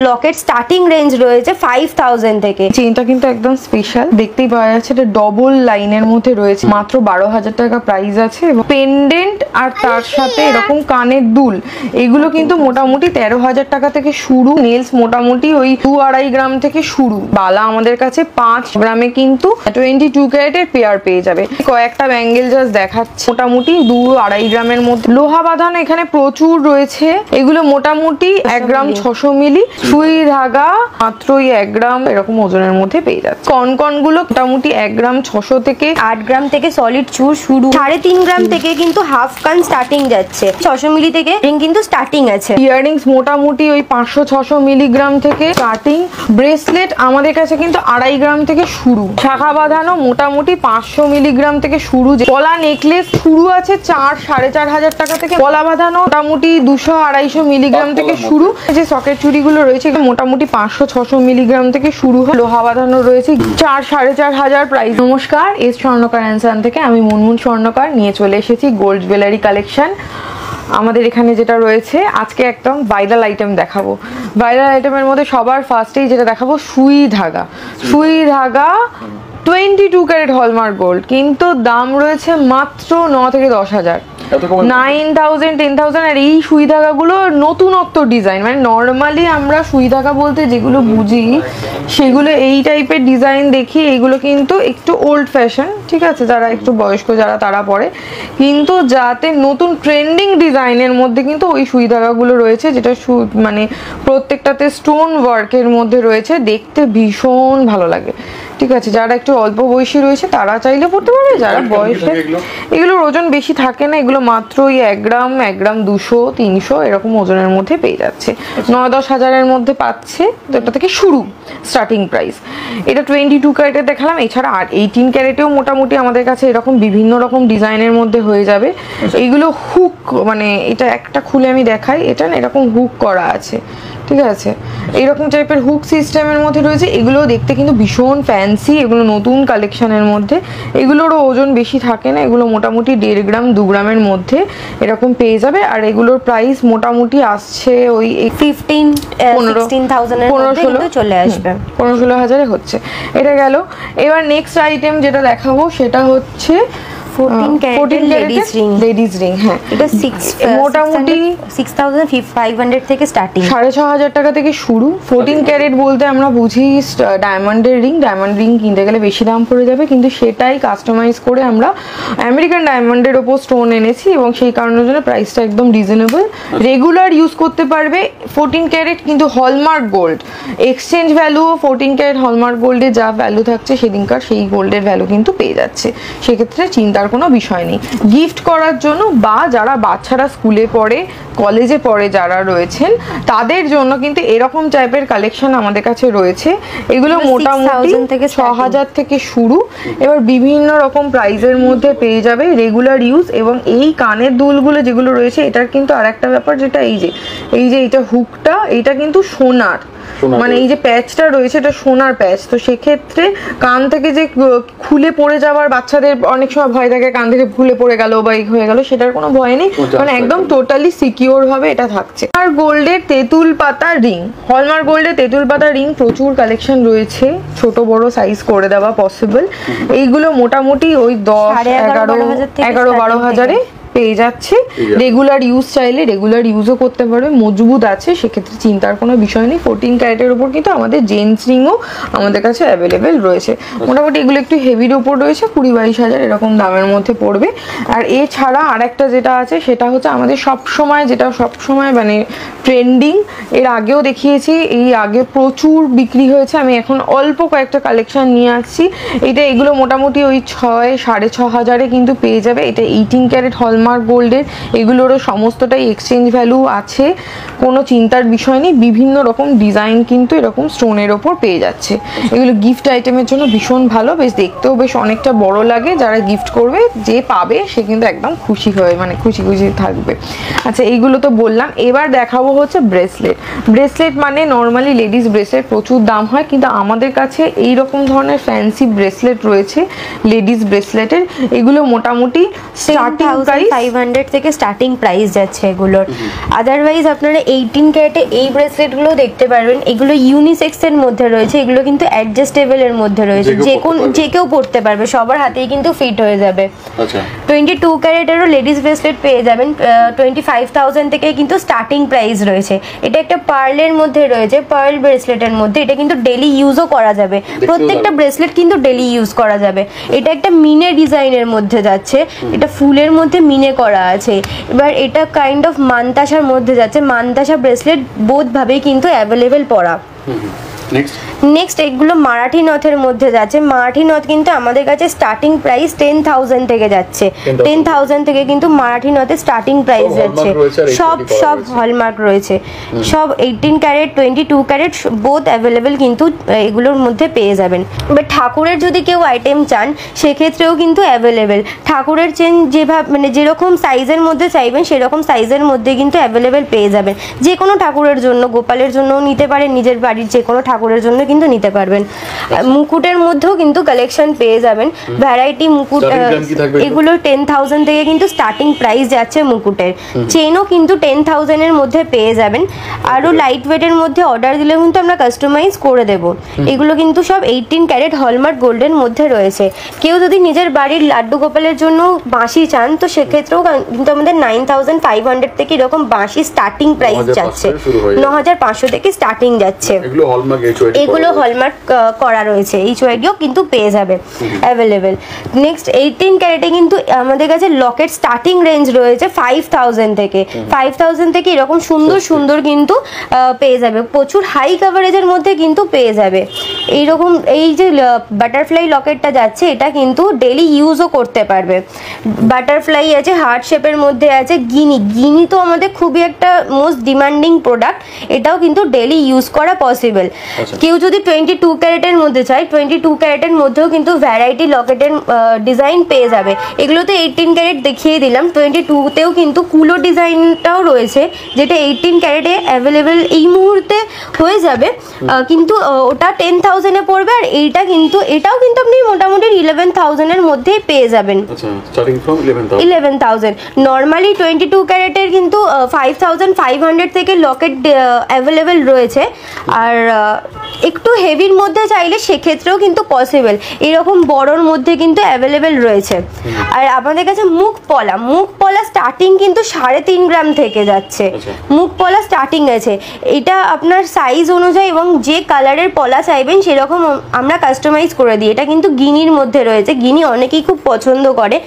Locket starting range রয়েছে 5000 থেকে। চেইনটা কিন্তু একদম স্পেশাল, দেখতেই পাওয়া যাচ্ছে এটা ডবল লাইনের মধ্যে রয়েছে, মাত্র 12,000 টাকা প্রাইস আছে। এবং পেন্ডেন্ট আর তার সাথে এরকম কানের দুল, এগুলো কিন্তু মোটামুটি 13,000 টাকা থেকে শুরু। নেলস মোটামুটি ওই 2-2.5 গ্রাম থেকে শুরু। বালা আমাদের কাছে 5 গ্রামে কিন্তু 22 ক্যারেটের পেয়ার পেয়ে যাবে। কয়েকটা ব্যাঙ্গেল জাস্ট দেখাচ্ছে, মোটামুটি 2-2.5 গ্রামের মধ্যে। লোহা বাঁধানো এখানে প্রচুর রয়েছে, এগুলো মোটামুটি 1 গ্রাম 600 মিলি। সুই ধাগা মাত্র 1 গ্রাম এরকম ওজনের মধ্যে পেয়ে যাচ্ছে। কনকন গুলো মোটামুটি 1 গ্রাম 600 থেকে 8 গ্রাম থেকে সলিড চুর শুরু। 3.5 গ্রাম থেকে কিন্তু হাফ কান স্টার্টিং যাচ্ছে, 600 মিলি থেকে রিং কিন্তু স্টার্টিং আছে। ইয়াররিংস মোটামুটি ওই 500-600 মিলিগ্রাম থেকে স্টার্টিং। ব্রেসলেট আমাদের কাছে কিন্তু 2.5 গ্রাম থেকে শুরু। শাখা বাঁধানো মোটামুটি 500 মিলিগ্রাম থেকে শুরু। পলা নেকলেস শুরু আছে 4-4.5 হাজার টাকা থেকে। পলা বাঁধানো মোটামুটি 200-250 মিলিগ্রাম থেকে শুরু। যে সকেট চুড়িগুলো রয়েছে মোটামুটি 500-600 মিলিগ্রাম থেকে শুরু হয়। লোহা বাঁধানো রয়েছে 4-4.5 হাজার প্রাইস। নমস্কার, এস স্বর্ণকার অ্যান্সান থেকে আমি মুনমুন স্বর্ণকার নিয়ে চলে এসেছি গোল্ড জুয়েলারি কালেকশন। আমাদের এখানে যেটা রয়েছে আজকে একদম ভাইরাল আইটেম দেখাবো। ভাইরাল আইটেমের মধ্যে সবার ফার্স্টেই যেটা দেখাবো সুই ধাগা। সুই ধাগা 22 ক্যারেট হলমার্ক গোল্ড, কিন্তু দাম রয়েছে মাত্র 9 থেকে 10 হাজার। 9,000 10,000। আর এই সুই ধাগাগুলো নতুনত্ব ডিজাইন, মানে নর্মালি আমরা সুই ধাগা বলতে যেগুলো বুঝি সেগুলো এই টাইপের ডিজাইন দেখি, এগুলো কিন্তু একটু ওল্ড ফ্যাশন, ঠিক আছে, যারা একটু বয়স্ক যারা তারা পরে, কিন্তু যাতে নতুন ট্রেন্ডিং ডিজাইনের মধ্যে কিন্তু ওই সুই ধাগাগুলো রয়েছে, যেটা মানে প্রত্যেকটাতে স্টোন ওয়ার্কের মধ্যে রয়েছে, দেখতে ভীষণ ভালো লাগে, ঠিক আছে। যারা একটু অল্প বয়সী রয়েছে তারা চাইলে পড়তে পারবে, যারা বয়সে এগুলোর ওজন বেশি থাকে না, এগুলো মাত্র ওই 1 গ্রাম 200-300 এরকম ওজনের মধ্যে পেয়ে যাচ্ছে। 9-10 হাজারের মধ্যে পাচ্ছে, তো এটা থেকে শুরু স্টার্টিং প্রাইস। এটা 22 ক্যারেটের দেখালাম, এছাড়া 18 ক্যারেটেও মোটামুটি আমাদের কাছে এরকম বিভিন্ন রকম ডিজাইনের মধ্যে হয়ে যাবে। এইগুলো হুক, মানে এটা একটা খুলে আমি দেখাই, এটা না এরকম হুক করা আছে, ঠিক আছে, এইরকম টাইপের হুক সিস্টেমের মধ্যে রয়েছে। এগুলো দেখতে কিন্তু ভীষণ ফ্যান্সি, এগুলো নতুন কালেকশনের মধ্যে। এগুলোরও ওজন বেশি থাকে না, এগুলো মোটামুটি 1.5 গ্রাম 2 গ্রামের মধ্যে এরকম পেয়ে যাবে। আর এগুলোর প্রাইস মোটামুটি আসছে ওই 15-16,000 এর মধ্যে কিন্তু চলে আসবে, 15-16 হাজারে হচ্ছে। এটা গেল। এবার নেক্সট আইটেম যেটা দেখাবো সেটা হচ্ছে 14 ক্যারেটের লেডিস রিং। হ্যাঁ, এটা মোটামুটি 6,500 থেকে স্টার্টিং, 5,500 টাকা থেকে শুরু। 14 ক্যারেট বলতে আমরা বুঝি ডায়মন্ডের রিং। ডায়মন্ড রিং কিনতে গেলে বেশি দাম পড়ে যাবে, কিন্তু সেটাই কাস্টমাইজ করে আমরা আমেরিকান ডায়মন্ডের ওপর স্টোন এনেছি, এবং সেই কারণের জন্য প্রাইসটা একদম রিজনেবল। রেগুলার ইউজ করতে পারবে। 14 ক্যারেট কিন্তু hallmark gold, exchange value 14 carat hallmark গোল্ডে যা ভ্যালু থাকছে সেদিনকার সেই গোল্ডের ভ্যালু কিন্তু পেয়ে যাচ্ছে, সেক্ষেত্রে চিন্তার কোনো বিষয় নেই। গিফট করার জন্য বা যারা বাচ্চারা স্কুলে পড়ে কলেজে পড়ে যারা রয়েছেন তাদের জন্য কিন্তু এরকম টাইপের কালেকশন আমাদের কাছে রয়েছে। এগুলো মোটামুটি 6,000 থেকে শুরু। এবার বিভিন্ন রকম প্রাইজের মধ্যে পেয়ে যাবে রেগুলার ইউজ। এবং এই কানের দুলগুলো যেগুলো রয়েছে, এটার কিন্তু আর একটা ব্যাপার, যেটা এই যে এটা হুকটা, এইটা কিন্তু সোনার, মানে এই যে প্যাচটা রয়েছে এটা সোনার প্যাচ। তো সেক্ষেত্রে কান থেকে যে খুলে পড়ে যাওয়ার, বাচ্চাদের অনেক সময় ভয় থাকে কান থেকে খুলে পড়ে গেল বা হয়ে গেল, সেটার কোনো ভয় নেই, মানে একদম টোটালি সিকিউর ভাবে এটা থাকছে। আর গোল্ডের তেঁতুল পাতা রিং, হলমার্ক গোল্ডের তেঁতুল পাতা রিং প্রচুর কালেকশন রয়েছে, ছোট বড় সাইজ করে দেওয়া পসিবল। এইগুলো মোটামুটি ওই 10-11-12 হাজারে পেয়ে যাচ্ছে। রেগুলার ইউজ চাইলে রেগুলার ইউজও করতে পারবে, মজবুত আছে, সেক্ষেত্রে চিন্তার কোনো বিষয় নেই। 14 ক্যারেটের উপর কিন্তু আমাদের জেন্টস রিংও আমাদের কাছে অ্যাভেলেবেল রয়েছে। মোটামুটি এগুলো একটু হেভির উপর রয়েছে, 20-22 হাজার এরকম দামের মধ্যে পড়বে। আর এছাড়া আরেকটা যেটা আছে সেটা হচ্ছে আমাদের সবসময় মানে ট্রেন্ডিং, এর আগেও দেখিয়েছি, এই আগে প্রচুর বিক্রি হয়েছে, আমি এখন অল্প কয়েকটা কালেকশন নিয়ে আসছি। এগুলো মোটামুটি ওই 6-6.5 হাজারে কিন্তু পেয়ে যাবে। এটা 18 ক্যারেট হলমার্ক গোল্ডের, এগুলোরও সমস্তটাই এক্সচেঞ্জ ভ্যালু আছে, কোনো চিন্তার বিষয় নেই। বিভিন্ন রকম ডিজাইন কিন্তু এরকম স্টোনের ওপর পেয়ে যাচ্ছে। এগুলো গিফট আইটেমের জন্য ভীষণ ভালো, বেশ দেখতেও বেশ অনেকটা বড় লাগে। যারা গিফট করবে, যে পাবে সে কিন্তু একদম খুশি হয়ে, মানে খুশি থাকবে। আচ্ছা, এইগুলো তো বললাম। এবার দেখাবো হচ্ছে ব্রেসলেট মানে নর্মালি লেডিস ব্রেসলেট প্রচুর দাম হয়, কিন্তু আমাদের কাছে এইরকম ধরনের ফ্যান্সি ব্রেসলেট রয়েছে লেডিস ব্রেসলেটের। এগুলো মোটামুটি স্টার্টিং প্রাইস 500 থেকে স্টার্টিং প্রাইস যাচ্ছে এগুলোর। আদারওয়াইজ আপনারা 18 ক্যারেটে এই ব্রেসলেটগুলো দেখতে পারবেন, এগুলো ইউনিসেক্স এর মধ্যে রয়েছে, এগুলো কিন্তু অ্যাডজাস্টেবল এর মধ্যে রয়েছে, যে কেউ পড়তে পারবে, সবার হাতেই কিন্তু ফিট হয়ে যাবে। আচ্ছা 22 ক্যারেটেরও লেডিস ব্রেসলেট পেয়ে যাবেন, 25,000 থেকে কিন্তু স্টার্টিং প্রাইস রয়েছে। এটা একটা পার্লের মধ্যে রয়েছে, পার্ল ব্রেসলেটের মধ্যে, এটা কিন্তু ডেলি ইউজও করা যাবে, প্রত্যেকটা ব্রেসলেট কিন্তু ডেলি ইউজ করা যাবে। এটা একটা মিনে ডিজাইনের মধ্যে যাচ্ছে, এটা ফুলের মধ্যে মিনে করা আছে। এবার এটা কাইন্ড অফ মানতাসার মধ্যে যাচ্ছে, মানতাসা ব্রেসলেট বোথ ভাবেই কিন্তু অ্যাভেলেবেল পড়া। নেক্সট এগুলো মারাঠি নথের মধ্যে যাচ্ছে। মারাঠি নথ কিন্তু আমাদের কাছে স্টার্টিং প্রাইস 10,000 থেকে যাচ্ছে, 10,000 থেকে কিন্তু মারাঠি নথের স্টার্টিং প্রাইস যাচ্ছে। সব হলমার্ক রয়েছে, সব 18 ক্যারেট 22 ক্যারেট বোথ অ্যাভেলেবেল কিন্তু এগুলোর মধ্যে পেয়ে যাবেন। এবার ঠাকুরের যদি কেউ আইটেম চান সেক্ষেত্রেও কিন্তু অ্যাভেলেবেল। ঠাকুরের চেন যেভাবে মানে যেরকম সাইজের মধ্যে চাইবেন সেরকম সাইজের মধ্যে কিন্তু অ্যাভেলেবেল পেয়ে যাবেন। যে কোনো ঠাকুরের জন্য, গোপালের জন্যও নিতে পারেন, নিজের বাড়ির যে কোনো ঠাকুরের জন্য কিন্তু নিতে পারবেন। মুকুটের মধ্যেও কিন্তু কালেকশন পেয়ে যাবেন, ভ্যারাইটি মুকুট, এগুলো 10,000 থেকে কিন্তু স্টার্টিং প্রাইস যাচ্ছে মুকুটের। চেনও কিন্তু 10,000 এর মধ্যে পেয়ে যাবেন। আরও লাইট ওয়েটের মধ্যে অর্ডার দিলে কিন্তু আমরা কাস্টমাইজ করে দেব। এগুলো কিন্তু সব 18 ক্যারেট হলমার্ক গোল্ডের মধ্যে রয়েছে। কেউ যদি নিজের বাড়ির লাড্ডু গোপালের জন্য বাঁশি চান তো সেক্ষেত্রেও কিন্তু আমাদের 9,500 থেকে এরকম বাঁশি স্টার্টিং প্রাইস যাচ্ছে, 9,500 থেকে স্টার্টিং যাচ্ছে। এগুলো হলমার্ক করা রয়েছে, এই চুয়াগিও কিন্তু পেয়ে যাবে অ্যাভেলেবেল। নেক্সট 18 ক্যারেটে কিন্তু আমাদের কাছে লকেট স্টার্টিং রেঞ্জ রয়েছে 5,000 থেকে, 5,000 থেকে এরকম সুন্দর সুন্দর কিন্তু পেয়ে যাবে, প্রচুর হাই কাভারেজের মধ্যে কিন্তু পেয়ে যাবে। এইরকম এই যে বাটারফ্লাই লকেটটা যাচ্ছে এটা কিন্তু ডেলি ইউজও করতে পারবে। বাটারফ্লাই আছে, হার্ট শেপের মধ্যে আছে, গিনি তো আমাদের খুবই একটা মোস্ট ডিমান্ডিং প্রোডাক্ট, এটাও কিন্তু ডেলি ইউজ করা পসিবল। কেউ যদি 22 ক্যারেটের মধ্যে চায় 22 ক্যারেটের মধ্যেও কিন্তু ভ্যারাইটি লকেটের ডিজাইন পেয়ে যাবে। এগুলো তো 18 ক্যারেট দেখিয়ে দিলাম, 22তেও কিন্তু কুলো ডিজাইনটাও রয়েছে যেটা 18 ক্যারেটে অ্যাভেলেবেল এই মুহূর্তে হয়ে যাবে, কিন্তু ওটা 10,000 এ পড়বে। আর এটাও কিন্তু আপনি মোটামুটি 11,000 এর মধ্যেই পেয়ে যাবেন। 11,000 নর্মালি 22 ক্যারেটের কিন্তু 5,500 থেকে লকেট অ্যাভেলেবেল রয়েছে। আর একটু হেভির মধ্যে চাইলে সেক্ষেত্রেও কিন্তু পসিবল, এরকম বড়োর মধ্যে কিন্তু অ্যাভেলেবেল রয়েছে। আর আমাদের কাছে মুখ পলা স্টার্টিং কিন্তু 3.5 গ্রাম থেকে যাচ্ছে, মুখ পলা স্টার্টিং আছে। এটা আপনার সাইজ অনুযায়ী এবং যে কালারের পলা চাইবেন সেরকম আমরা কাস্টমাইজ করে দিই। এটা কিন্তু গিনির মধ্যে রয়েছে, গিনি অনেকেই খুব পছন্দ করে,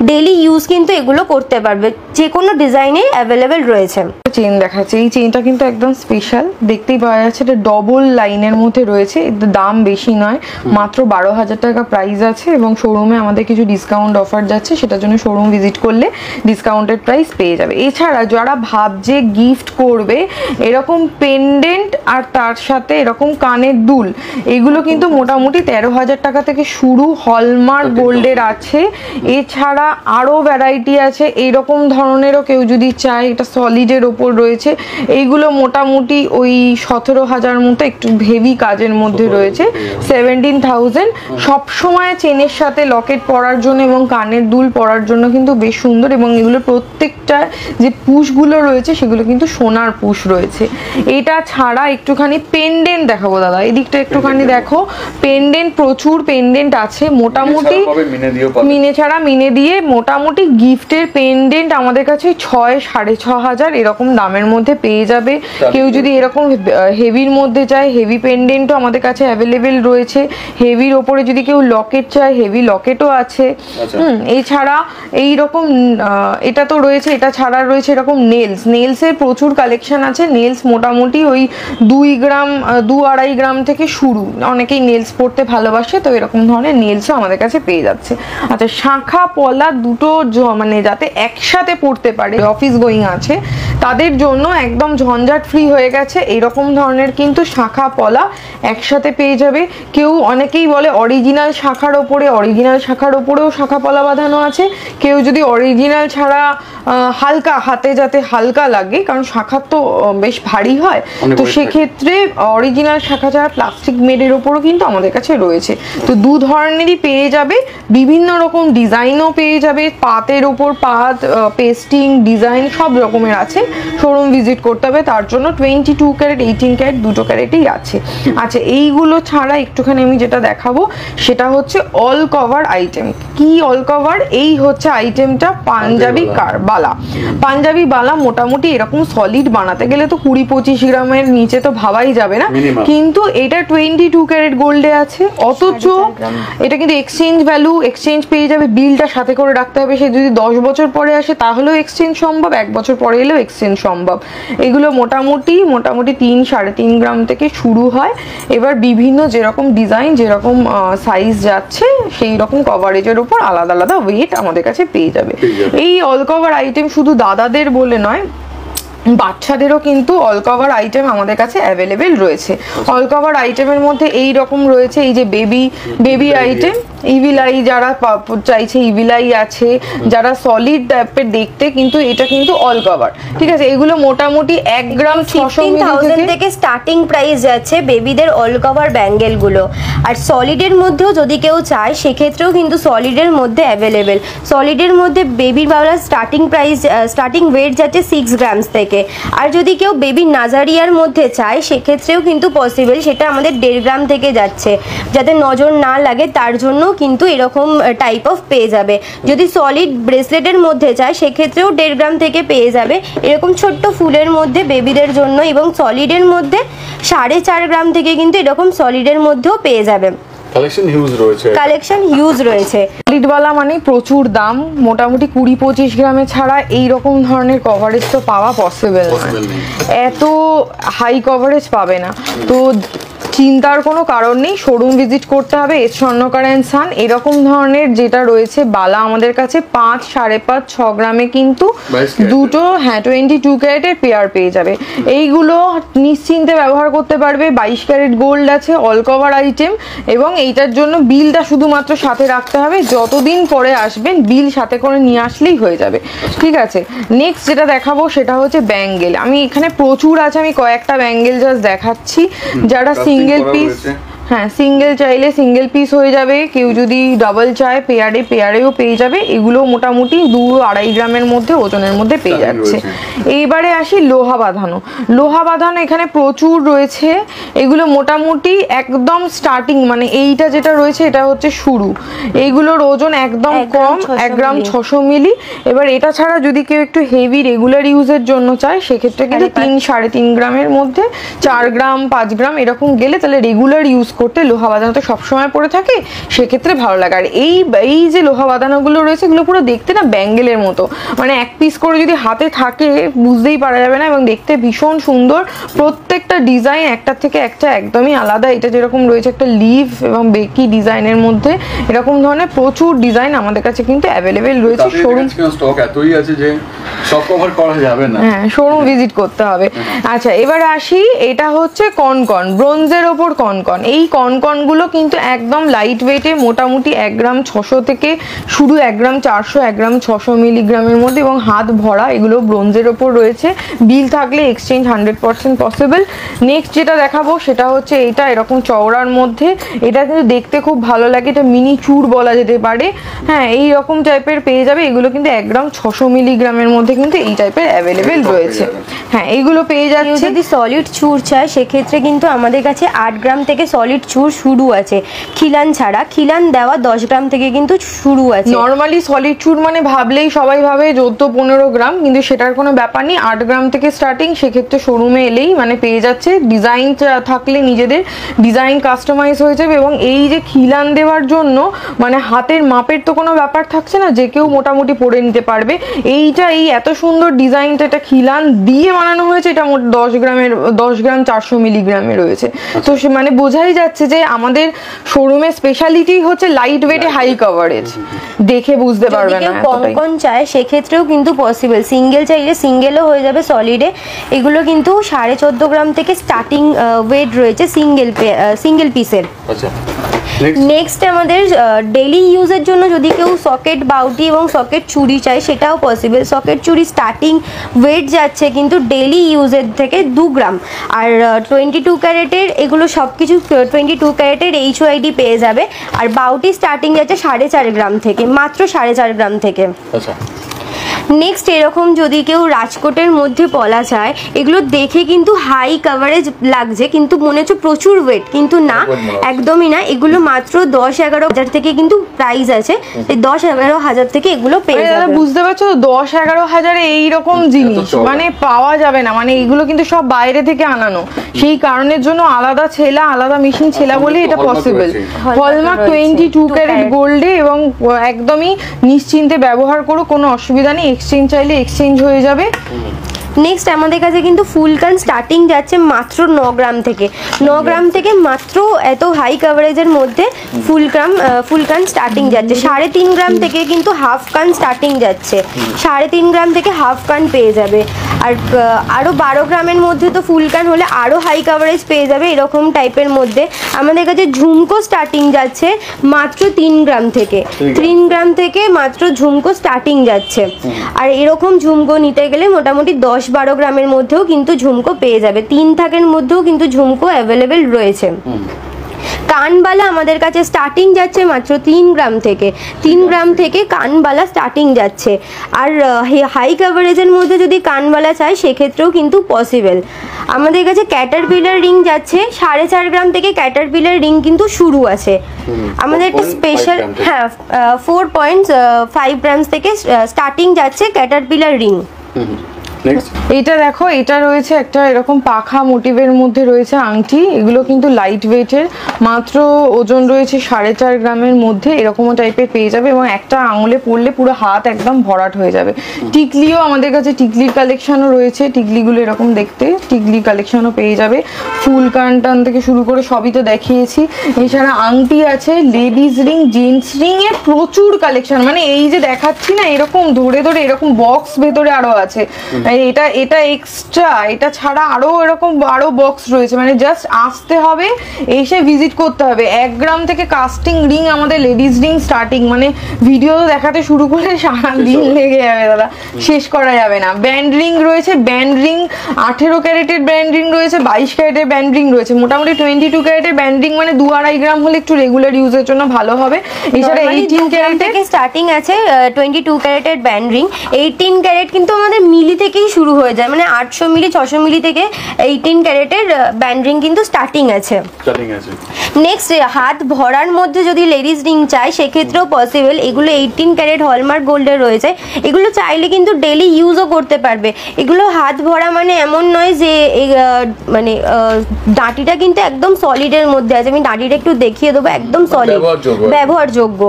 ডেলি ইউজ কিন্তু এগুলো করতে পারবে, যে কোনো ডিজাইনে অ্যাভেলেবেল রয়েছে। চেন দেখাচ্ছে, এই চেনটা কিন্তু একদম স্পেশাল, দেখতেই পাওয়া যাচ্ছে এটা ডবল লাইনের মধ্যে রয়েছে, দাম বেশি নয়, মাত্র 12,000 টাকা প্রাইস আছে। এবং শোরুমে আমাদের কিছু ডিসকাউন্ট অফার যাচ্ছে, সেটার জন্য শোরুম ভিজিট করলে ডিসকাউন্টেড প্রাইস পেয়ে যাবে। এছাড়া যারা ভাবছে গিফট করবে এরকম পেন্ডেন্ট আর তার সাথে এরকম কানের দুল, এগুলো কিন্তু মোটামুটি 13,000 টাকা থেকে শুরু, হলমার্ক গোল্ডের আছে। এছাড়া আরও ভ্যারাইটি আছে এইরকম ধরনেরও কেউ যদি চায়, এটা সলিডের ওপর রয়েছে, এইগুলো মোটামুটি ওই 17,000 মতো, একটু হেভি কাজের মধ্যে রয়েছে 17,000। সবসময় চেনের সাথে লকেট পরার জন্য এবং কানের দুল পরার জন্য কিন্তু বেশ সুন্দর। এবং এগুলো প্রত্যেকটা যে পুশগুলো রয়েছে সেগুলো কিন্তু সোনার পুশ রয়েছে। এটা ছাড়া একটুখানি পেন্ডেন্ট দেখাবো দাদা, এদিকটা একটুখানি দেখো, পেন্ডেন্ট প্রচুর পেন্ডেন্ট আছে মোটামুটি, মিনে দিয়ে মোটামুটি গিফটের পেন্ডেন্ট আমাদের কাছে 6,500 এরকম দামের মধ্যে পেয়ে যাবে। কেউ যদি এরকম হেভির মধ্যে চায়, হেভি পেন্ডেন্টও আমাদের কাছে অ্যাভেলেবেল রয়েছে। হেভির ওপরে যদি কেউ লকেট চায়, হেভি লকেটও আছে। এছাড়া এইরকম এটা তো রয়েছে, এটা ছাড়া রয়েছে এরকম নেলসের প্রচুর কালেকশন আছে। নেলস মোটামুটি ওই 2-2.5 গ্রাম থেকে শুরু, অনেকেই নেলস পড়তে ভালোবাসে, তো এরকম ধরনের নেলসও আমাদের কাছে পেয়ে যাচ্ছে। আচ্ছা, শাঁখা পলা দুটো মানে যাতে একসাথে পড়তে পারে, অফিস গোয়িং আছে তাদের জন্য একদম ঝঞ্ঝাট ফ্রি হয়ে গেছে এরকম ধরনের কিন্তু শাঁখা পলা একসাথে পেয়ে যাবে। কেউ অনেকেই বলে অরিজিনাল শাখার ওপরেও শাখা পলা বাঁধানো আছে। কেউ যদি অরিজিনাল ছাড়া হালকা হাতে যাতে হালকা লাগে, কারণ শাখা তো বেশ ভারী হয়, তো সেক্ষেত্রে অরিজিনাল শাখা ছাড়া প্লাস্টিক মেডের ওপরও কিন্তু আমাদের কাছে রয়েছে। তো দু ধরনেরই পেয়ে যাবে, বিভিন্ন রকম ডিজাইনও পেয়ে যাবে, পাতের ওপর পাত, পেস্টিং ডিজাইন সব রকমের আছে। শোরুম ভিজিট করতে হবে, তার জন্য 22 ক্যারেট 18 ক্যারেট দুটো ক্যারেটই আছে। আচ্ছা, এইগুলো ছাড়া একটুখানি আমি যেটা দেখাবো সেটা হচ্ছে অল কভার আইটেম। কি অল কভার? এই হচ্ছে আইটেমটা পাঞ্জাবি বালা। পাঞ্জাবি বালা মোটামুটি এরকম সলিড বানাতে গেলে তো 20-25 গ্রামের নিচে তো ভাবাই যাবে না, কিন্তু এটা 22 ক্যারেট গোল্ডে আছে, অথচ এটা কিন্তু এক্সচেঞ্জ ভ্যালু, এক্সচেঞ্জ পেয়ে যাবে। বিলটা সাথে করে রাখতে হবে, সে যদি 10 বছর পরে আসে তাহলেও এক্সচেঞ্জ সম্ভব, 1 বছর পরে এলেও এক্সচেঞ্জ সম্ভব। এগুলো মোটামুটি 3-3.5 গ্রাম থেকে শুরু হয়। এবার বিভিন্ন যেরকম ডিজাইন, যেরকম সাইজ যাচ্ছে, সেই রকম কভারেজের উপর আলাদা আলাদা ওয়েট আমাদের কাছে পেয়ে যাবে। এই অল কভার আইটেম শুধু দাদাদের বলে নয়, বাচ্চাদেরও কিন্তু অল কভার আইটেম আমাদের কাছে অ্যাভেলেবেল রয়েছে। অল কভার আইটেমের মধ্যে এই রকম রয়েছে, এই যে বেবি আইটেম, ইভিলাই যারা চাইছে ইভিলাই আছে, যারা সলিড টাইপের দেখতে, কিন্তু এটা কিন্তু অল কভার, ঠিক আছে। এগুলো মোটামুটি 1 গ্রাম 600 থেকে স্টার্টিং প্রাইস যাচ্ছে বেবিদের অল কভার ব্যাঙ্গেল গুলো। আর সলিডের মধ্যেও যদি কেউ চায় সেক্ষেত্রেও কিন্তু সলিডের মধ্যে অ্যাভেলেবেল। সলিডের মধ্যে বেবির Bangla starting price, starting weight যাচ্ছে 6 গ্রামস থেকে। আর যদি কেউ বেবি নাজারিয়ার মধ্যে চায় সেক্ষেত্রেও কিন্তু পসিবল, সেটা আমাদের 1.5 গ্রাম থেকে যাচ্ছে। যাতে নজর না লাগে তার জন্য কিন্তু এরকম টাইপ অফ পেয়ে যাবে। যদি সলিড ব্রেসলেটের মধ্যে চায় সেক্ষেত্রেও 1.5 গ্রাম থেকে পেয়ে যাবে এরকম ছোট্ট ফুলের মধ্যে বেবিদের জন্য, এবং সলিডের মধ্যে 4.5 গ্রাম থেকে কিন্তু এরকম সলিডের মধ্যেও পেয়ে যাবে। কালেকশন হিউজ রয়েছে। সলিডওয়ালা মানে প্রচুর দাম, মোটামুটি 20-25 গ্রামে ছাড়া এই রকম ধরনের কভারেজ তো পাওয়া পসিবল না, এত হাই কভারেজ পাবে না। তো চিন্তার কোনো কারণ নেই, শোরুম ভিজিট করতে হবে। এস স্বর্ণকার অ্যান্ড সান এরকম ধরনের যেটা রয়েছে বালা আমাদের কাছে 5, 5.5, 6 গ্রামে কিন্তু দুটো 22 ক্যারেটের পেয়ার পেয়ে যাবে। এইগুলো নিশ্চিন্তে ব্যবহার করতে পারবে। 22 ক্যারেট গোল্ড আছে, অল কভার আইটেম, এবং এইটার জন্য বিলটা শুধুমাত্র সাথে রাখতে হবে। যতদিন পরে আসবেন বিল সাথে করে নিয়ে আসলেই হয়ে যাবে, ঠিক আছে। নেক্সট যেটা দেখাবো সেটা হচ্ছে ব্যাঙ্গেল। আমি এখানে প্রচুর আছে, আমি কয়েকটা ব্যাঙ্গেল জাস্ট দেখাচ্ছি। যারা সিঙ্গেল পিস, হ্যাঁ সিঙ্গেল চাইলে সিঙ্গেল পিস হয়ে যাবে, কেউ যদি ডাবল চায় পেয়ারেও পেয়ে যাবে। এগুলো মোটামুটি 2-2.5 গ্রামের মধ্যে ওজনের মধ্যে পেয়ে যাচ্ছে। এইবারে আসি লোহা বাঁধানো। এখানে প্রচুর রয়েছে। এগুলো মোটামুটি একদম স্টার্টিং, মানে এইটা যেটা রয়েছে এটা হচ্ছে শুরু। এইগুলোর ওজন একদম কম, 1 গ্রাম 600 মিলি। এবার এটা ছাড়া যদি কেউ একটু হেভি রেগুলার ইউজের জন্য চায় সেক্ষেত্রে কিন্তু 3-3.5 গ্রামের মধ্যে 4 গ্রাম 5 গ্রাম এরকম গেলে তাহলে রেগুলার ইউজ করতে লোহা বাঁধানো তো সবসময় পরে থাকে, সেক্ষেত্রে ভালো লাগে। আর এই যে লোহা বাঁধানোগুলো রয়েছে এগুলো পুরো দেখতে না ব্যাঙ্গেলের মতো, মানে 1 পিস করে যদি হাতে থাকে বুঝতেই পারা যাবে না, এবং দেখতে ভীষণ সুন্দর। প্রত্যেকটা ডিজাইন একটার থেকে একটা একদমই আলাদা। এটা যেরকম রয়েছে একটা লিভ এবং বেকি ডিজাইনের মধ্যে, এরকম ধরনের প্রচুর ডিজাইন আমাদের কাছে কিন্তু অ্যাভেলেবেল রয়েছে। শোরুম স্টক এতই আছে যে সব কভার করা যাবে না, হ্যাঁ শোরুম ভিজিট করতে হবে। আচ্ছা, এবার আসি, এটা হচ্ছে কনকন, ব্রোঞ্জের ওপর কনকন। এই কনকনগুলো কিন্তু একদম লাইট ওয়েটে, মোটামুটি 1 গ্রাম 600 থেকে শুরু, 1 গ্রাম 400, 1 গ্রাম 600 মিলিগ্রামের মধ্যে, এবং হাত ভরা। এগুলো ব্রোঞ্জের ওপর রয়েছে, বিল থাকলে এক্সচেঞ্জ 100% পসিবল। নেক্সট যেটা দেখাবো সেটা হচ্ছে এটা এরকম চওড়ার মধ্যে। এটা কিন্তু দেখতে খুব ভালো লাগে, এটা মিনি চুর বলা যেতে পারে। হ্যাঁ, এই রকম টাইপের পেয়ে যাবে। এগুলো কিন্তু 1 গ্রাম 600 মিলিগ্রামের মধ্যে কিন্তু এই টাইপের অ্যাভেলেবেল রয়েছে। হ্যাঁ, এইগুলো পেয়ে যাচ্ছে। যদি সলিড চুর চায় সেক্ষেত্রে কিন্তু আমাদের কাছে 8 গ্রাম থেকে সলিড চুর শুরু আছে, খিলান ছাড়া। খিলান দেওয়া 10 গ্রাম থেকে কিন্তু শুরু আছে। নর্মালি সলিড চুর মানে ভাবলেই সবাই ভাবে 14-15 গ্রাম, কিন্তু সেটার কোনো ব্যাপার নেই। 8 গ্রাম থেকে স্টার্টিং, সেক্ষেত্রে শোরুমে এলেই মানে পেয়ে যাচ্ছে। ডিজাইন থাকলে নিজেদের ডিজাইন কাস্টমাইজ হয়ে যাবে। এবং এই যে খিলান দেওয়ার জন্য মানে হাতের মাপের তো কোনো ব্যাপার থাকছে না, যে কেউ মোটামুটি পরে নিতে পারবে। এই এত সুন্দর ডিজাইনটা, এটা খিলান দিয়ে বানানো হয়েছে। এটা 10 গ্রাম 400 মিলিগ্রামে রয়েছে। তো সে মানে বোঝাই যায় যাচ্ছে যে আমাদের শোরুমের স্পেশালিটি হচ্ছে লাইট ওয়েটে হাই কভারেজ, দেখে বুঝতে পারবে না। কঙ্কন চায় সেক্ষেত্রেও কিন্তু পসিবল, সিঙ্গেল চাইলে সিঙ্গেলও হয়ে যাবে সলিডে। এগুলো কিন্তু 14.5 গ্রাম থেকে স্টার্টিং ওয়েট রয়েছে সিঙ্গেল পিসের। আচ্ছা, নেক্সট আমাদের ডেলি ইউজের জন্য যদি কেউ সকেট বাউটি এবং সকেট চুড়ি চায় সেটাও পসিবল। সকেট চুড়ি স্টার্টিং ওয়েট যাচ্ছে কিন্তু ডেলি ইউজের থেকে 2 গ্রাম, আর 22 ক্যারেটের এগুলো সব কিছু 22 ক্যারেটের HYD পেয়ে যাবে। আর বাউটি স্টার্টিং যাচ্ছে 4.5 গ্রাম থেকে, মাত্র 4.5 গ্রাম থেকে। আচ্ছা, নেক্সট এরকম যদি কেউ রাজকোটের মধ্যে পলা চায়, এগুলো দেখে কিন্তু হাই কভারেজ লাগছে কিন্তু মনে হচ্ছে প্রচুর ওয়েট, কিন্তু না, একদমই না। এগুলো মাত্র 10-11 হাজার থেকে কিন্তু প্রাইস আছে, 10-11 হাজার থেকে এগুলো পেয়ে যাবে। বুঝতে পারছো, 10-11 হাজারে এইরকম জিনিস মানে পাওয়া যাবে না, মানে এগুলো কিন্তু সব বাইরে থেকে আনানো, সেই কারণের জন্য আলাদা ছেলা, আলাদা মেশিন ছেলা বলে এটা পসিবল। হলমার্ক 22 ক্যারেট গোল্ডে, এবং একদমই নিশ্চিন্তে ব্যবহার করো, কোনো অসুবিধা নেই। এক্সচেঞ্জ চাইলে এক্সচেঞ্জ হয়ে যাবে। নেক্সট আমাদের কাছে কিন্তু ফুলকান স্টার্টিং যাচ্ছে মাত্র 9 গ্রাম থেকে, 9 গ্রাম থেকে মাত্র এত হাই কভারেজের মধ্যে ফুলকান স্টার্টিং যাচ্ছে। 3.5 গ্রাম থেকে কিন্তু হাফ কান স্টার্টিং যাচ্ছে, 3.5 গ্রাম থেকে হাফ কান পেয়ে যাবে। আর আরও 12 গ্রামের মধ্যে তো ফুলকান হলে আরও হাই কভারেজ পেয়ে যাবে এরকম টাইপের মধ্যে। আমাদের কাছে ঝুমকো স্টার্টিং যাচ্ছে মাত্র 3 গ্রাম থেকে, 3 গ্রাম থেকে মাত্র ঝুমকো স্টার্টিং যাচ্ছে। আর এরকম ঝুমকো নিতে গেলে মোটামুটি 10-12 গ্রামের মধ্যেও কিন্তু ঝুমকো পেয়ে যাবে, 3 থাকের মধ্যেও কিন্তু ঝুমকো অ্যাভেলেবেল রয়েছে। কানবালা আমাদের কাছে স্টার্টিং যাচ্ছে মাত্র 3 গ্রাম থেকে, 3 গ্রাম থেকে কানবালা স্টার্টিং যাচ্ছে। আর হাই কভারেজের মধ্যে যদি কানবালা চাই সেক্ষেত্রেও কিন্তু পসিবল। আমাদের কাছে ক্যাটারপিলার রিং যাচ্ছে 4.5 গ্রাম থেকে, ক্যাটারপিলার রিং কিন্তু শুরু আছে। আমাদের একটা স্পেশাল 4.5 গ্রামস থেকে স্টার্টিং যাচ্ছে ক্যাটারপিলার রিং। এটা দেখো, এটা রয়েছে একটা এরকম পাখা মোটিভের মধ্যে রয়েছে আংটি, এগুলো কিন্তু লাইট ওয়েটের, মাত্র ওজন রয়েছে 4.5 গ্রামের মধ্যে, এরকমও টাইপের পেয়ে যাবে, এবং একটা আঙুলে পড়লে পুরো হাত একদম ভরাট হয়ে যাবে। টিকলিও আমাদের কাছে টিকলির কালেকশনও রয়েছে, টিকলিগুলো এরকম দেখতে, টিকলির কালেকশনও পেয়ে যাবে। ফুল কান টান থেকে শুরু করে সবই তো দেখিয়েছি। এছাড়া আংটি আছে, লেডিস রিং, জেন্টস রিং এর প্রচুর কালেকশন, মানে এই যে দেখাচ্ছি না এরকম ধরে ধরে এরকম বক্স ভেতরে আরো আছে, এটা এক্সট্রা, এটা ছাড়া আরো এরকম আরো বক্স রয়েছে, মানে জাস্ট আসতে হবে, এসে ভিজিট করতে হবে। 1 গ্রাম থেকে কাস্টিং রিং আমাদের লেডিস রিং স্টার্টিং, মানে ভিডিও দেখাতে শুরু করে সারা দিন লেগে যাবে দাদা, শেষ করা যাবে না। ব্যান্ড রিং রয়েছে, ব্যান্ড রিং 18 ক্যারেটের ব্যান্ড রিং রয়েছে, 22 ক্যারেটের ব্যান্ড রিং রয়েছে। মোটামুটি 22 ক্যারেটের ব্যান্ড রিং মানে 2-2.5 গ্রাম হলে একটু রেগুলার ইউজের জন্য ভালো হবে। এছাড়া 18 ক্যারেট থেকে স্টার্টিং আছে 22 ক্যারেটের ব্যান্ড রিং। 18 ক্যারেট কিন্তু আমাদের মিলি থেকেই শুরু হয়ে যায়, মানে 800 মিলি 600 মিলি থেকে 18 ক্যারেটের ব্যান্ড রিং কিন্তু স্টার্টিং আছে। নেক্সট হাত ভরার মধ্যে যদি লেডিস রিং চাই সেক্ষেত্রেও পসিবল। এগুলো 18 ক্যারেট হলমার্ক গোল্ডের রয়েছে, এগুলো চাইলে কিন্তু ডেলি ইউজও করতে পারবে। এগুলো হাত ভরা মানে এমন নয় যে মানে ডাঁটিটা কিন্তু একদম সলিডের মধ্যে আছে, আমি ডাঁটিটা একটু দেখিয়ে দেবো, একদম সলিড, ব্যবহারযোগ্য।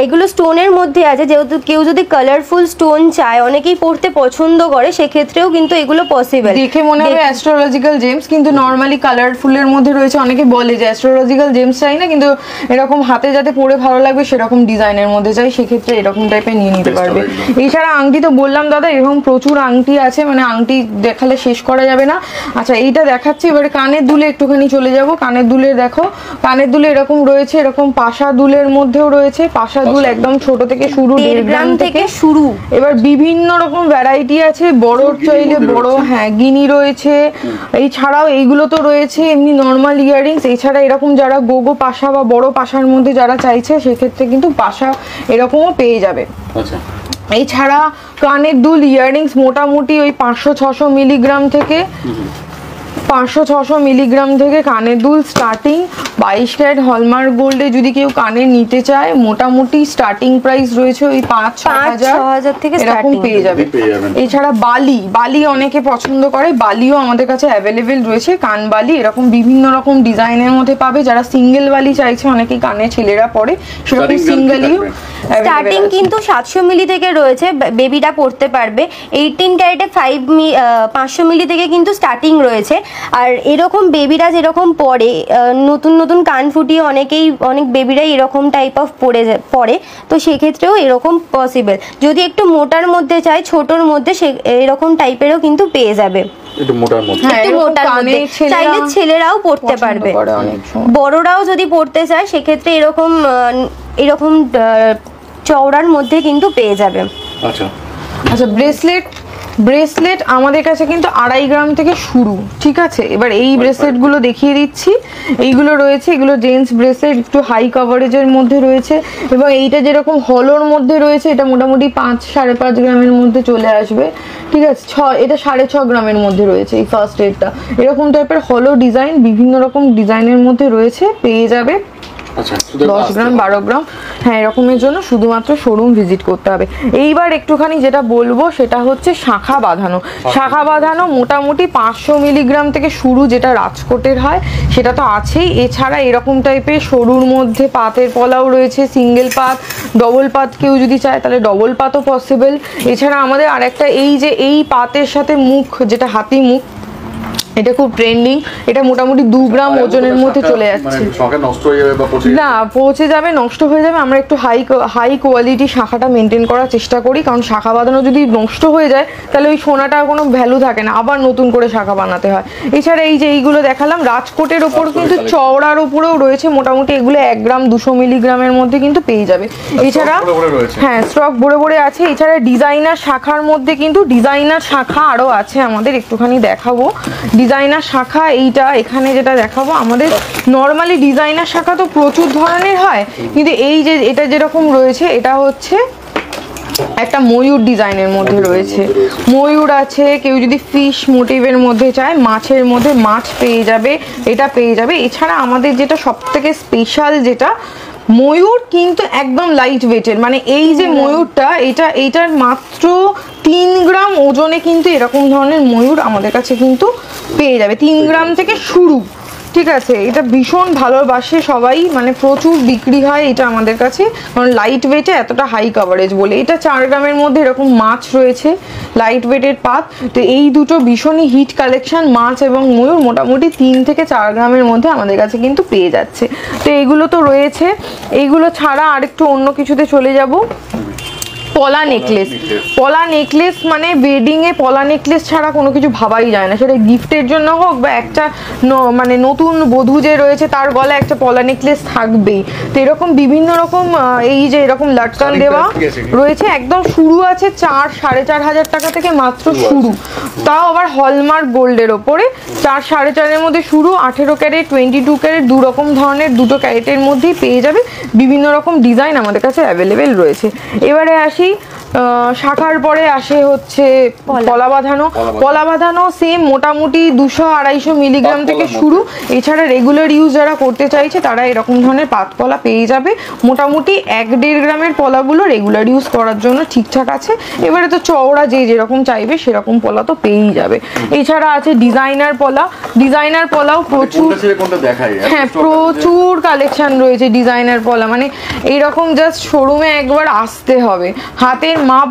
এগুলো স্টোনের মধ্যে আছে, যেহেতু কেউ যদি কালারফুল স্টোন চায়, অনেকেই পড়তে পছন্দ করে, সেক্ষেত্রেও কিন্তু এগুলো পসিবল। দেখে মনে হবে অ্যাস্ট্রোলজিক্যাল জেমস, কিন্তু নরমালি কালারফুলের মধ্যে রয়েছে। অনেকে বলে যে অ্যাস্ট্রোলজিক্যাল জেমস চাই না, কিন্তু এরকম হাতে যাতে পরে ভালো লাগবে সেরকম ডিজাইনের মধ্যে চাই, সেক্ষেত্রে এরকম টাইপের নিয়ে নিতে পারবে। এছাড়া আংটি তো বললাম দাদা, এরকম প্রচুর আংটি আছে, মানে আংটি দেখালে শেষ করা যাবে না। আচ্ছা, এইটা দেখাচ্ছি, এবারে কানের দুলে একটুখানি চলে যাব। কানের দুলে দেখো, কানের দুলে এরকম রয়েছে, এরকম পাশা দুলের মধ্যেও রয়েছে, পাশা দুল একদম ছোট থেকে শুরু, 1.5 গ্রাম থেকে শুরু। এবার বিভিন্ন রকম ভ্যারাইটি আছে, বড় চাইলে বড়, হ্যাঁ গিনি রয়েছে। এছাড়াও এইগুলো তো রয়েছে এমনি নর্মাল ইয়াররিংস। এছাড়া এরকম যারা গোগো পাশা বা বড় পাশার মধ্যে যারা চাইছে সেক্ষেত্রে কিন্তু পাশা এরকমও পেয়ে যাবে। আচ্ছা, এছাড়া কানের দুল ইয়াররিংস মোটামুটি ওই 500-600 মিলিগ্রাম থেকে 500-600 মিলিগ্রাম থেকে কানের দুল স্টার্টিং। 22 ক্যারেট হলমার্ক গোল্ডে যদি কেউ কানের নিতে চায়, মোটামুটি স্টার্টিং প্রাইস রয়েছে ওই 5-6 থেকে এরকম পেয়ে যাবে। এছাড়া বালি অনেকে পছন্দ করে, বালিও আমাদের কাছে অ্যাভেলেবেল রয়েছে। কান বালি এরকম বিভিন্ন রকম ডিজাইনের মধ্যে পাবে। যারা সিঙ্গেল বালি চাইছে, অনেকেই কানে ছেলেরা পরে, সেরকম সিঙ্গেলইও স্টার্টিং কিন্তু 700 মিলি থেকে রয়েছে, বেবিটা পড়তে পারবে। 18 ক্যারেটে 500 মিলি থেকে কিন্তু স্টার্টিং রয়েছে। আর এরকম বেবিরা যেরকম পরে, নতুন নতুন কান ফুটিয়ে অনেক বেবিরাই এরকম টাইপ অফ পরে, তো সেক্ষেত্রেও এরকম পসিবল। যদি একটু মোটার মধ্যে চাই, ছোটোর মধ্যে, সে এরকম টাইপেরও কিন্তু পেয়ে যাবে। একটু মোটার মধ্যে, একটু মোটার মধ্যে চাইলে ছেলেরাও পড়তে পারবে, বড়রাও যদি পড়তে চায় সেক্ষেত্রে এরকম চওড়ার মধ্যে কিন্তু পেয়ে যাবে। আচ্ছা আচ্ছা, ব্রেসলেট আমাদের কাছে কিন্তু 2.5 গ্রাম থেকে শুরু, ঠিক আছে। এবার এই ব্রেসলেটগুলো দেখিয়ে দিচ্ছি। এইগুলো রয়েছে, এগুলো জেন্টস ব্রেসলেট, একটু হাই কভারেজের মধ্যে রয়েছে। এবং এইটা যেরকম হলোর মধ্যে রয়েছে, এটা মোটামুটি 5-5.5 গ্রামের মধ্যে চলে আসবে, ঠিক আছে। এটা 6.5 গ্রামের মধ্যে রয়েছে এই ফার্স্ট এডটা। এরকম টাইপের হলো ডিজাইন, বিভিন্ন রকম ডিজাইনের মধ্যে রয়েছে, পেয়ে যাবে। আচ্ছা, 10 গ্রাম 12 গ্রাম, হ্যাঁ, এরকমের জন্য শুধুমাত্র শোরুম ভিজিট করতে হবে। এইবার একটুখানি যেটা বলবো সেটা হচ্ছে শাখা বাঁধানো মোটামুটি 500 মিলিগ্রাম থেকে শুরু, যেটা রাজকোটের হয় সেটা তো আছেই। এছাড়া এরকম টাইপের সরুর মধ্যে পাতের পলাও রয়েছে, সিঙ্গেল পাত, ডবল পাত, কেউ যদি চায় তাহলে ডবল পাতও পসিবল। এছাড়া আমাদের আরেকটা এই পাতের সাথে মুখ, যেটা হাতি মুখ, এটা খুব ট্রেন্ডিং। এটা মোটামুটি 2 গ্রাম ওজনের মধ্যে চলে যাচ্ছে। না, পৌঁছে যাবে, নষ্ট হয়ে যাবে। আমরা একটু হাই কোয়ালিটি শাখাটা মেনটেন করার চেষ্টা করি, কারণ শাখা বাঁধানো যদি নষ্ট হয়ে যায় তাহলে ওই সোনাটার কোনো ভ্যালু থাকে না, আবার নতুন করে শাখা বানাতে হয়। এছাড়া এই যে এইগুলো দেখালাম রাজকোটের ওপর কিন্তু চওড়ার ওপরেও রয়েছে, মোটামুটি এগুলো 1 গ্রাম 200 মিলিগ্রামের মধ্যে কিন্তু পেয়ে যাবে। এছাড়া হ্যাঁ, স্টক ভরে আছে। এছাড়া ডিজাইনার শাখার মধ্যে কিন্তু ডিজাইনার শাখা আরও আছে আমাদের, একটুখানি দেখাবো। ডিজাইনার শাখা এইটা এখানে যেটা দেখাবো, আমাদের নর্মালি ডিজাইনার শাখা তো প্রচুর ধরনের হয়, কিন্তু এই যে এটা যেরকম রয়েছে, এটা হচ্ছে একটা ময়ূর ডিজাইনের মধ্যে রয়েছে। ময়ূর আছে, কেউ যদি ফিশ মোটিভের মধ্যে চায়, মাছের মধ্যে মাছ পেয়ে যাবে, এটা পেয়ে যাবে। এছাড়া আমাদের যেটা সবথেকে স্পেশাল, যেটা ময়ূর কিন্তু একদম লাইট ওয়েটের, মানে এই যে ময়ূরটা, এইটার মাত্র 3 গ্রাম ওজনে কিন্তু এরকম ধরনের ময়ূর আমাদের কাছে কিন্তু পেয়ে যাবে। 3 গ্রাম থেকে শুরু, ঠিক আছে। এটা ভীষণ ভালোবাসে সবাই, মানে প্রচুর বিক্রি হয় এটা আমাদের কাছে, কারণ লাইট ওয়েটে এতটা হাই কভারেজ বলে। এটা 4 গ্রামের মধ্যে এরকম মাছ রয়েছে, লাইট ওয়েটের পাত। তো এই দুটো ভীষণই হিট কালেকশন, মাছ এবং ময়ূর, মোটামুটি 3 থেকে 4 গ্রামের মধ্যে আমাদের কাছে কিন্তু পেয়ে যাচ্ছে। তো এইগুলো তো রয়েছে। এইগুলো ছাড়া আরেকটু অন্য কিছুতে চলে যাব। পলা নেকলেস মানে ওয়েডিংয়ে পলা নেকলেস ছাড়া কোনো কিছু ভাবাই যায় না, সেটা গিফটের জন্য হোক বা একটা মানে নতুন বধূ যে রয়েছে তার গলায় একটা পলা নেকলেস থাকবেই। তো এরকম বিভিন্ন রকম এই যে এরকম লাটকান দেওয়া রয়েছে, একদম শুরু আছে 4-4.5 হাজার টাকা থেকে মাত্র শুরু, তাও আবার হলমার্ক গোল্ডের ওপরে। 4-4.5 মধ্যে শুরু, 18 ক্যারেট 22 ক্যারেট, 2 রকম ধরনের 2টো ক্যারেটের মধ্যেই পেয়ে যাবে। বিভিন্ন রকম ডিজাইন আমাদের কাছে অ্যাভেলেবেল রয়েছে। এবারে আসি শাখার পরে আসে হচ্ছে পলা বাঁধানো সেম মোটামুটি 200-250 মিলিগ্রাম থেকে শুরু। এছাড়া রেগুলার ইউজ যারা করতে চাইছে তারা এরকম ধরনের পাতপলা পেয়ে যাবে। মোটামুটি 1-1.5 গ্রামের পলাগুলো রেগুলার ইউজ করার জন্য ঠিকঠাক আছে। এবারে তো চওড়া যে যেরকম চাইবে সেরকম পলা তো পেয়েই যাবে। এছাড়া আছে ডিজাইনার পলাও প্রচুর, হ্যাঁ প্রচুর কালেকশন রয়েছে ডিজাইনার পলা। মানে এইরকম জাস্ট শোরুমে একবার আসতে হবে, হাতের মাপ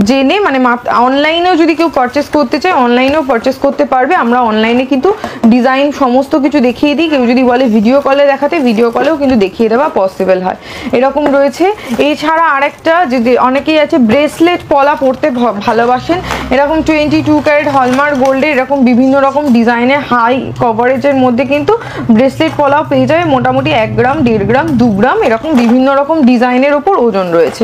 জেনে, মানে মাপ অনলাইনেও যদি কেউ পারচেস করতে চায় অনলাইনেও পারচেস করতে পারবে। আমরা অনলাইনে কিন্তু ডিজাইন সমস্ত কিছু দেখিয়ে দিই। কেউ যদি বলে ভিডিও কলে দেখাতে, ভিডিও কলেও কিন্তু দেখিয়ে দেওয়া পসিবল হয়, এরকম রয়েছে। এছাড়া আরেকটা যদি অনেকেই আছে ব্রেসলেট পলা পরতে ভালোবাসেন, এরকম 22 ক্যারেট হলমার্ক গোল্ডের এরকম বিভিন্ন রকম ডিজাইনের হাই কভারেজের মধ্যে কিন্তু ব্রেসলেট পলাও পেয়ে যাবে। মোটামুটি 1 গ্রাম 1.5 গ্রাম 2 গ্রাম এরকম বিভিন্ন রকম ডিজাইনের ওপর ওজন রয়েছে,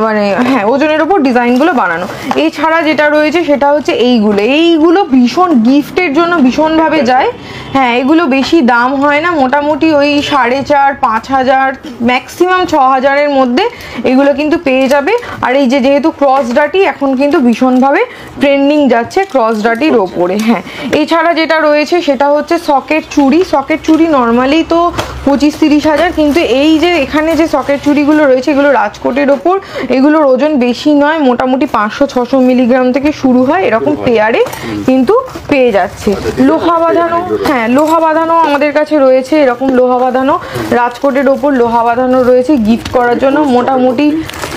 মানে হ্যাঁ ওজনের ওপর ডিজাইনগুলো বানানো। এছাড়া যেটা রয়েছে সেটা হচ্ছে এইগুলো ভীষণ গিফটের জন্য ভীষণভাবে যায়। হ্যাঁ, এগুলো বেশি দাম হয় না, মোটামুটি ওই 4.5-5 হাজার, ম্যাক্সিমাম 6 হাজারের মধ্যে এগুলো কিন্তু পেয়ে যাবে। আর এই যে যেহেতু ক্রস ডাটি এখন কিন্তু ভীষণভাবে ট্রেন্ডিং যাচ্ছে ক্রস ডাটির ওপরে। হ্যাঁ, এছাড়া যেটা রয়েছে সেটা হচ্ছে সকেট চুড়ি নর্মালি তো 25-30 হাজার, কিন্তু এই যে এখানে যে সকেট চুড়িগুলো রয়েছে এগুলো রাজকোটের ওপর, এগুলোর ওজন বেশি নয়, মোটামুটি 500-600 মিলিগ্রাম থেকে শুরু হয়, এরকম পেয়ারে কিন্তু পেয়ে যাচ্ছে। লোহা বাঁধানো আমাদের কাছে রয়েছে, এরকম লোহা বাঁধানো রাজকোটের ওপর লোহা বাঁধানো রয়েছে গিফট করার জন্য। মোটামুটি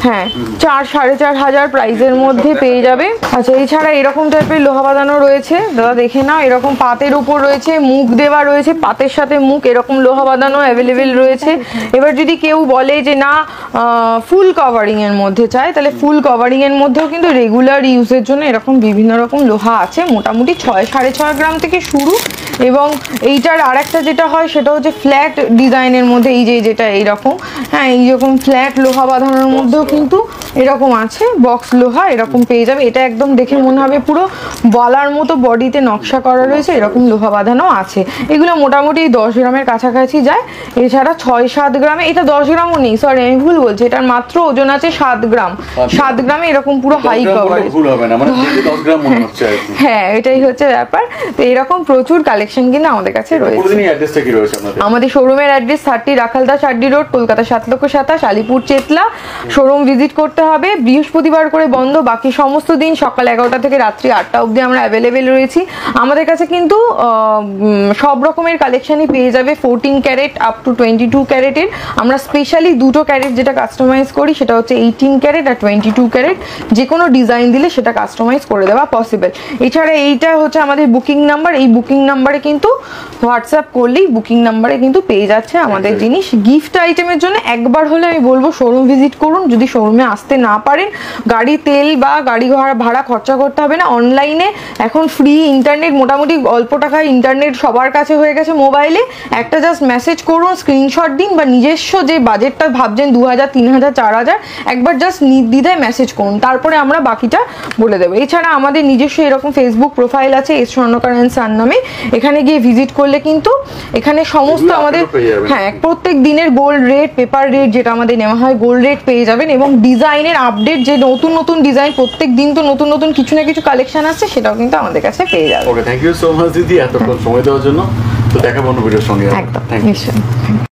হ্যাঁ 4-4.5 প্রাইসের মধ্যে পেয়ে যাবে। আচ্ছা এছাড়া এরকম টাইপের লোহা বাঁধানো রয়েছে, দাদা দেখে নাও, এরকম পাতের উপর রয়েছে, মুখ দেওয়া রয়েছে, পাতের সাথে মুখ, এরকম লোহা বাঁধানো অ্যাভেলেবেল রয়েছে। এবার যদি কেউ বলে যে না ফুল কভারিং এর মধ্যে চায়, তাহলে ফুল কভারিং এর মধ্যেও কিন্তু রেগুলার ইউজের জন্য এরকম বিভিন্ন রকম লোহা আছে, মোটামুটি 6-6.5 গ্রাম থেকে শুরু। এবং এইটার আরেকটা যেটা হয় সেটা হচ্ছে ফ্ল্যাট ডিজাইনের মধ্যে, এই যে যেটা এইরকম, হ্যাঁ এইরকম ফ্ল্যাট লোহা বাঁধানোর মধ্যেও কিন্তু এরকম আছে, বক্স লোহা এরকম পেয়ে যাবে। এটা একদম দেখে মনে হবে পুরো বলার মতো বডিতে নকশা করা রয়েছে, এরকম লোহা বাঁধানো আছে। এগুলো মোটামুটি 10 গ্রামের কাছাকাছি যায়। এছাড়া 6-7 গ্রামে, এটা 10 গ্রামও নেই, সরি আমি ভুল বলছি, এটার মাত্র ওজন আছে 7 গ্রাম। 7 গ্রামে এরকম পুরো হাই কভারেজ, ভুল হবে না, মানে 10 গ্রাম মনে হচ্ছে আর কি। হ্যাঁ এটাই হচ্ছে ব্যাপার। তো এরকম প্রচুর কালেকশন কিন্তু আমাদের কাছে রয়েছে। পুরোদিনই অ্যাড্রেসটা কি রয়েছে আপনাদের? আমাদের শোরুমের address 30 Rakhaldas Addy road, Kolkata 7,27,000, Alipur Chetla. Showroom visit করতে হবে, বৃহস্পতিবার করে বন্ধ, বাকি সমস্ত দিন সকাল 11টা থেকে রাত্রি 8টা অবধি আমরা অ্যাভেলেবেল রয়েছি। আমাদের কাছে কিন্তু সব রকমের কালেকশনই পেয়ে যাবে, 14 ক্যারেট আপ টু 22 ক্যারেটের। আমরা স্পেশালি 2 ক্যারেট যেটা কাস্টমাইজ করি সেটা হচ্ছে 18 ক্যারেট আর 22 ক্যারেট। যে কোনো ডিজাইন দিলে সেটা কাস্টমাইজ করে দেওয়া পসিবল। এছাড়া এইটা হচ্ছে আমাদের বুকিং নাম্বার, এই বুকিং নাম্বারে কিন্তু হোয়াটসঅ্যাপ করলেই বুকিং নাম্বারে কিন্তু পেয়ে যাচ্ছে আমাদের জিনিস। গিফট আইটেমের জন্য একবার হলে আমি বলবো শোরুম ভিজিট করুন। যদি শোরুমে আসতে না পারেন, গাড়ি তেল বা গাড়ি ভাড়া খরচা করতে হবে না, অনলাইনে এখন ফ্রি ইন্টারনেট, মোটামুটি অল্প টাকায় ইন্টারনেট সবার কাছে হয়ে গেছে মোবাইলে। একটা জাস্ট মেসেজ করুন, স্ক্রিনশট দিন, বা নিজস্ব যে বাজেটটা ভাবছেন 2000, 3000, 4000, একবার জাস্ট নির্দ্বিধায় মেসেজ করুন, তারপরে আমরা বাকিটা বলে দেবো। এছাড়া আমাদের নিজস্ব এরকম ফেসবুক প্রোফাইল আছে এস স্বর্ণকার অ্যান্ড সান নামে, এখানে গিয়ে ভিজিট করলে কিন্তু এখানে সমস্ত আমাদের, হ্যাঁ প্রত্যেক দিনের গোল্ড রেট, পেপার রেট যেটা আমাদের নেওয়া হয় গোল্ড রেট পেয়ে যাবেন, এবং ডিজাইনের আপডেট, যে নতুন নতুন ডিজাইন প্রত্যেক দিন তো নতুন নতুন কিছু না কিছু কালেকশন আসছে, সেটাও কিন্তু আমাদের কাছে পেয়ে যাবে। ওকে, থ্যাংক ইউ সো মাচ দিদি এতক্ষণ সময় দেওয়ার জন্য। তো দেখাবো অন্য ভিডিওর সঙ্গে। একদম, থ্যাংক ইউ। নিশ্চয়ই।